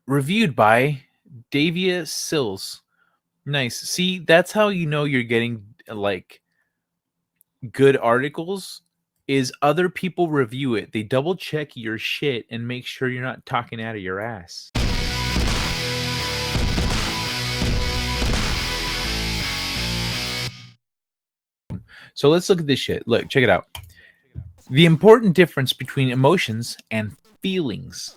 Reviewed by Davia Sills. Nice. See, that's how you know you're getting like good articles is other people review it. They double check your shit and make sure you're not talking out of your ass. So let's look at this shit. Look, check it out. The important difference between emotions and feelings.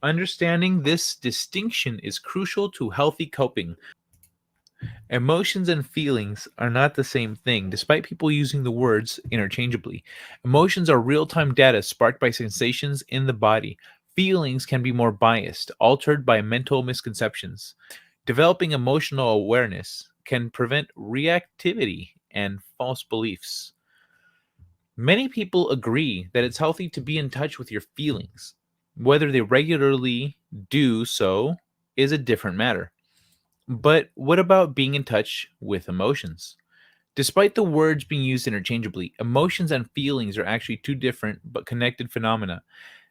Understanding this distinction is crucial to healthy coping. Emotions and feelings are not the same thing, despite people using the words interchangeably. Emotions are real time data sparked by sensations in the body. Feelings can be more biased, altered by mental misconceptions. Developing emotional awareness can prevent reactivity and false beliefs. Many people agree that it's healthy to be in touch with your feelings. Whether they regularly do so is a different matter. But what about being in touch with emotions? Despite the words being used interchangeably, emotions and feelings are actually two different but connected phenomena.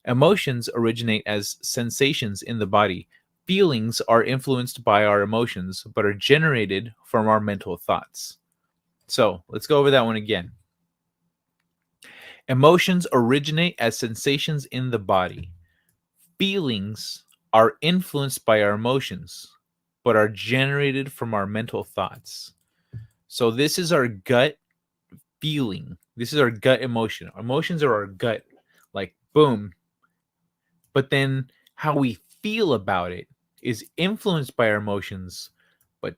Emotions originate as sensations in the body. Feelings are influenced by our emotions but are generated from our mental thoughts. So let's go over that one again. Emotions originate as sensations in the body. Feelings are influenced by our emotions, but are generated from our mental thoughts. So this is our gut feeling. This is our gut emotion. Emotions are our gut, like boom. But then how we feel about it is influenced by our emotions, but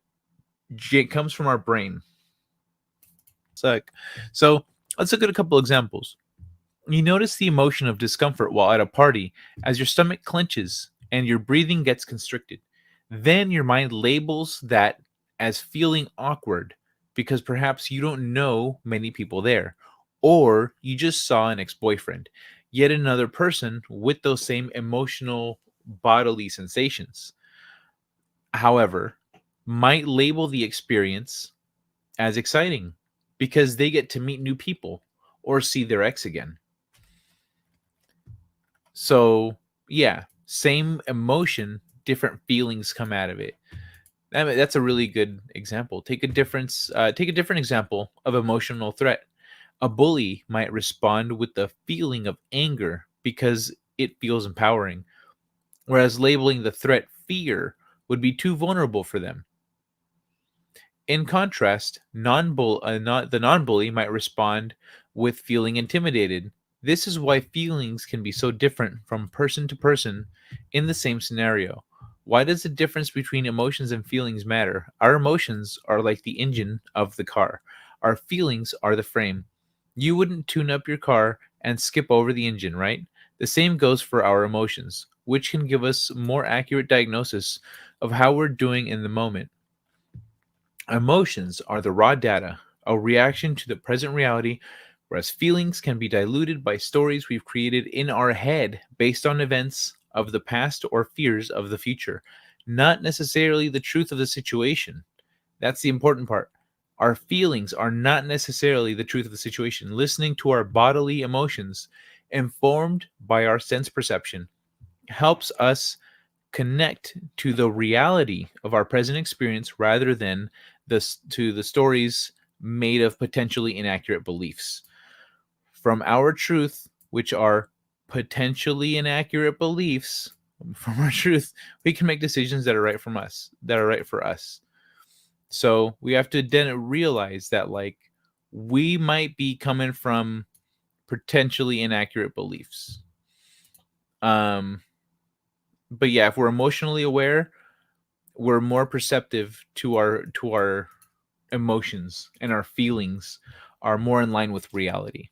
it comes from our brain. So let's look at a couple examples. You notice the emotion of discomfort while at a party as your stomach clenches and your breathing gets constricted. Then your mind labels that as feeling awkward because perhaps you don't know many people there, or you just saw an ex boyfriend, yet another person with those same emotional bodily sensations. However, might label the experience as exciting because they get to meet new people or see their ex again. So yeah, same emotion, different feelings come out of it. I mean, that's a really good example. Take a different example of emotional threat. A bully might respond with the feeling of anger because it feels empowering, whereas labeling the threat fear would be too vulnerable for them. In contrast, the non-bully might respond with feeling intimidated. This is why feelings can be so different from person to person in the same scenario. Why does the difference between emotions and feelings matter? Our emotions are like the engine of the car. Our feelings are the frame. You wouldn't tune up your car and skip over the engine, right? The same goes for our emotions, which can give us more accurate diagnosis of how we're doing in the moment. Emotions are the raw data, a reaction to the present reality, whereas feelings can be diluted by stories we've created in our head based on events of the past or fears of the future, not necessarily the truth of the situation. That's the important part. Our feelings are not necessarily the truth of the situation. Listening to our bodily emotions, informed by our sense perception, helps us connect to the reality of our present experience rather than the stories made of potentially inaccurate beliefs. From our truth, which are potentially inaccurate beliefs, from our truth, we can make decisions that are right from us, that are right for us. So we have to then realize that like we might be coming from potentially inaccurate beliefs. Um, but yeah, if we're emotionally aware, we're more perceptive to our emotions, and our feelings are more in line with reality.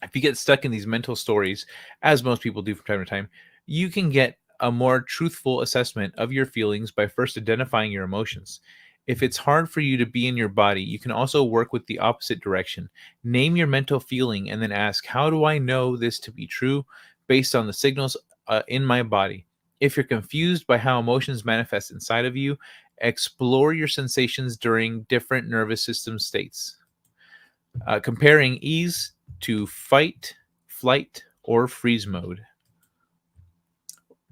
If you get stuck in these mental stories, as most people do from time to time, you can get a more truthful assessment of your feelings by first identifying your emotions. If it's hard for you to be in your body, you can also work with the opposite direction. Name your mental feeling and then ask, how do I know this to be true based on the signals in my body? If you're confused by how emotions manifest inside of you, explore your sensations during different nervous system states. Comparing ease to fight, flight, or freeze mode.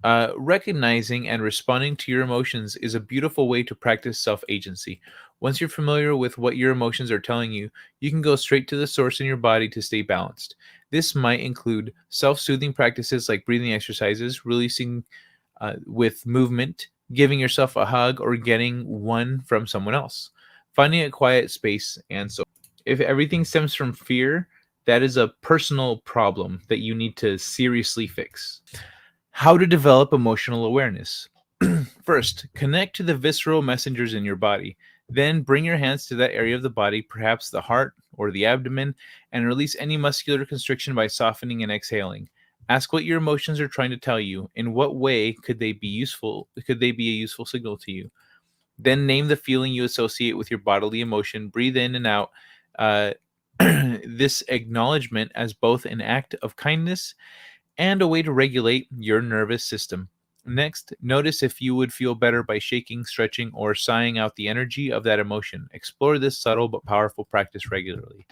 Recognizing and responding to your emotions is a beautiful way to practice self agency. Once you're familiar with what your emotions are telling you, you can go straight to the source in your body to stay balanced. This might include self soothing practices like breathing exercises, releasing with movement, giving yourself a hug, or getting one from someone else. Finding a quiet space and so. If everything stems from fear, that is a personal problem that you need to seriously fix. How to develop emotional awareness. First, connect to the visceral messengers in your body. Then bring your hands to that area of the body, perhaps the heart or the abdomen, and release any muscular constriction by softening and exhaling. Ask what your emotions are trying to tell you. In what way could they be useful? Could they be a useful signal to you? Then name the feeling you associate with your bodily emotion. Breathe in and out. Uh, this acknowledgement as both an act of kindness and a way to regulate your nervous system. Next, notice if you would feel better by shaking, stretching, or sighing out the energy of that emotion. Explore this subtle but powerful practice regularly.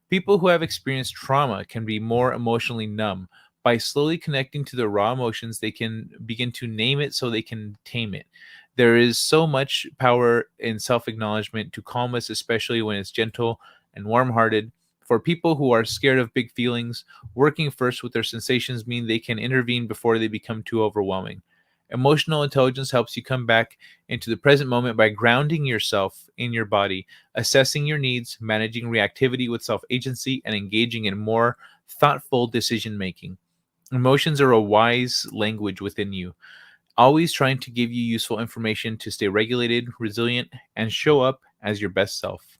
People who have experienced trauma can be more emotionally numb. By slowly connecting to the raw emotions, they can begin to name it so they can tame it. There is so much power in self acknowledgement to calm us, especially when it's gentle and warm hearted. For people who are scared of big feelings, working first with their sensations mean they can intervene before they become too overwhelming. Emotional intelligence helps you come back into the present moment by grounding yourself in your body, assessing your needs, managing reactivity with self agency, and engaging in more thoughtful decision making. Emotions are a wise language within you, always trying to give you useful information to stay regulated, resilient, and show up as your best self.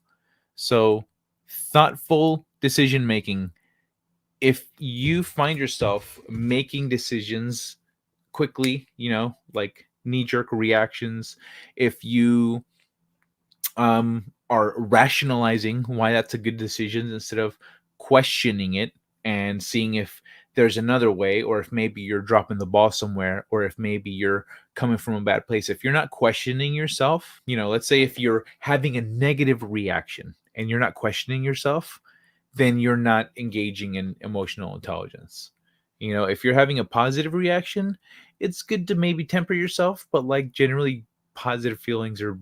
So, thoughtful decision making. If you find yourself making decisions quickly, like knee jerk reactions, if you are rationalizing why that's a good decision instead of questioning it and seeing if there's another way, or if maybe you're dropping the ball somewhere, or if maybe you're coming from a bad place. If you're not questioning yourself, let's say if you're having a negative reaction and you're not questioning yourself, then you're not engaging in emotional intelligence. If you're having a positive reaction, it's good to maybe temper yourself, but like generally positive feelings are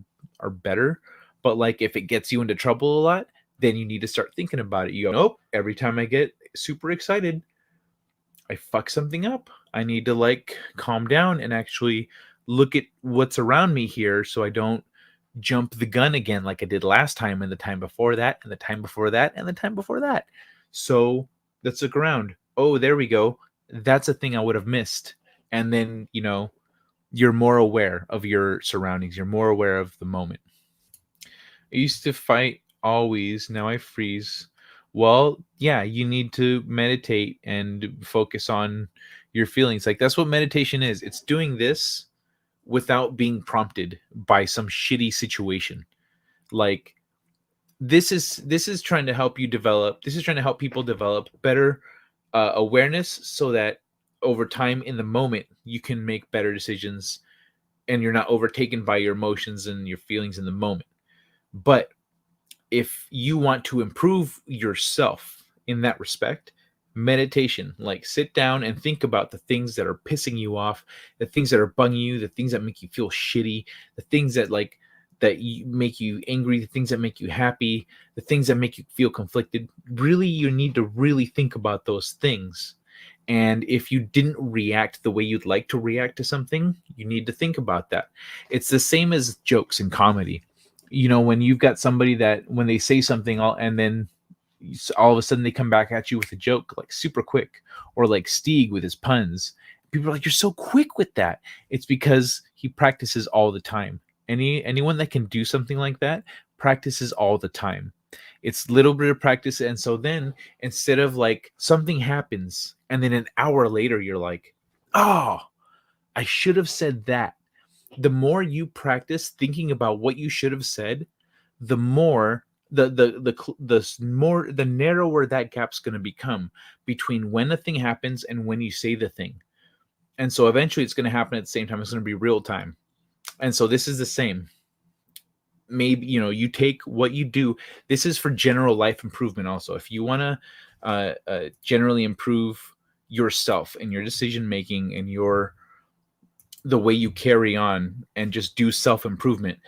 better. But like if it gets you into trouble a lot, then you need to start thinking about it. You go, nope, every time I get super excited, I fuck something up. I need to like calm down and actually look at what's around me here so I don't jump the gun again like I did last time and the time before that and the time before that and the time before that. So let's look around. Oh, there we go. That's a thing I would have missed. And then, you're more aware of your surroundings. You're more aware of the moment. I used to fight always. Now I freeze. Well, yeah, you need to meditate and focus on your feelings. Like that's what meditation is. It's doing this without being prompted by some shitty situation. Like this is trying to help you develop. This is trying to help people develop better awareness so that over time in the moment you can make better decisions and you're not overtaken by your emotions and your feelings in the moment. But if you want to improve yourself in that respect, meditation, like sit down and think about the things that are pissing you off, the things that are bugging you, the things that make you feel shitty, the things that make you angry, the things that make you happy, the things that make you feel conflicted. Really, you need to really think about those things. And if you didn't react the way you'd like to react to something, you need to think about that. It's the same as jokes in comedy. When you've got somebody that when they say something and then all of a sudden they come back at you with a joke like super quick, or like Stieg with his puns. People are like, you're so quick with that. It's because he practices all the time. Anyone that can do something like that practices all the time. It's little bit of practice. And so then instead of like something happens and then an hour later you're like, oh, I should have said that. The more you practice thinking about what you should have said, the more the narrower that gap's going to become between when the thing happens and when you say the thing. And so eventually it's going to happen at the same time. It's going to be real time. And so this is the same. Maybe you take what you do. This is for general life improvement also. If you want to generally improve yourself and your decision making and your the way you carry on and just do self-improvement.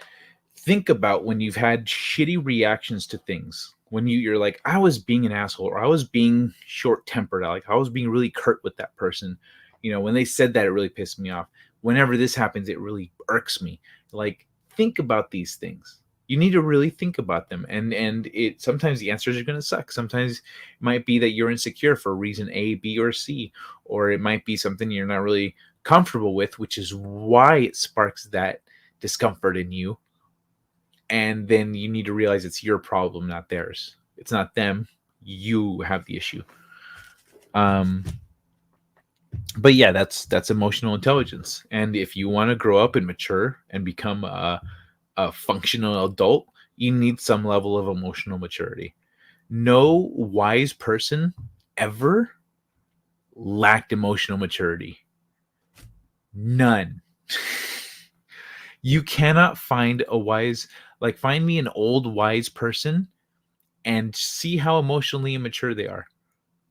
Think about when you've had shitty reactions to things. When you're like, I was being an asshole, or I was being short-tempered, like I was being really curt with that person. When they said that, it really pissed me off. Whenever this happens, it really irks me. Like, think about these things. You need to really think about them. And it sometimes the answers are going to suck. Sometimes it might be that you're insecure for reason A, B, or C, or it might be something you're not really comfortable with, which is why it sparks that discomfort in you. And then you need to realize it's your problem, not theirs. It's not them. You have the issue. But yeah, that's emotional intelligence. And if you want to grow up and mature and become a functional adult, you need some level of emotional maturity. No wise person ever lacked emotional maturity. None. You cannot find a wise, like, find me an old wise person and see how emotionally immature they are.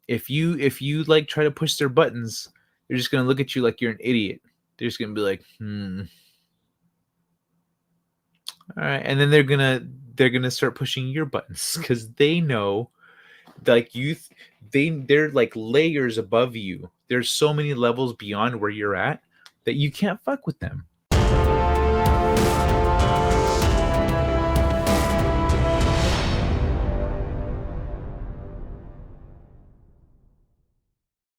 If you like try to push their buttons, they're just gonna look at you like you're an idiot. They're just gonna be like, all right, and then they're gonna start pushing your buttons because they know, like, they're like layers above you. There's so many levels beyond where you're at that you can't fuck with them.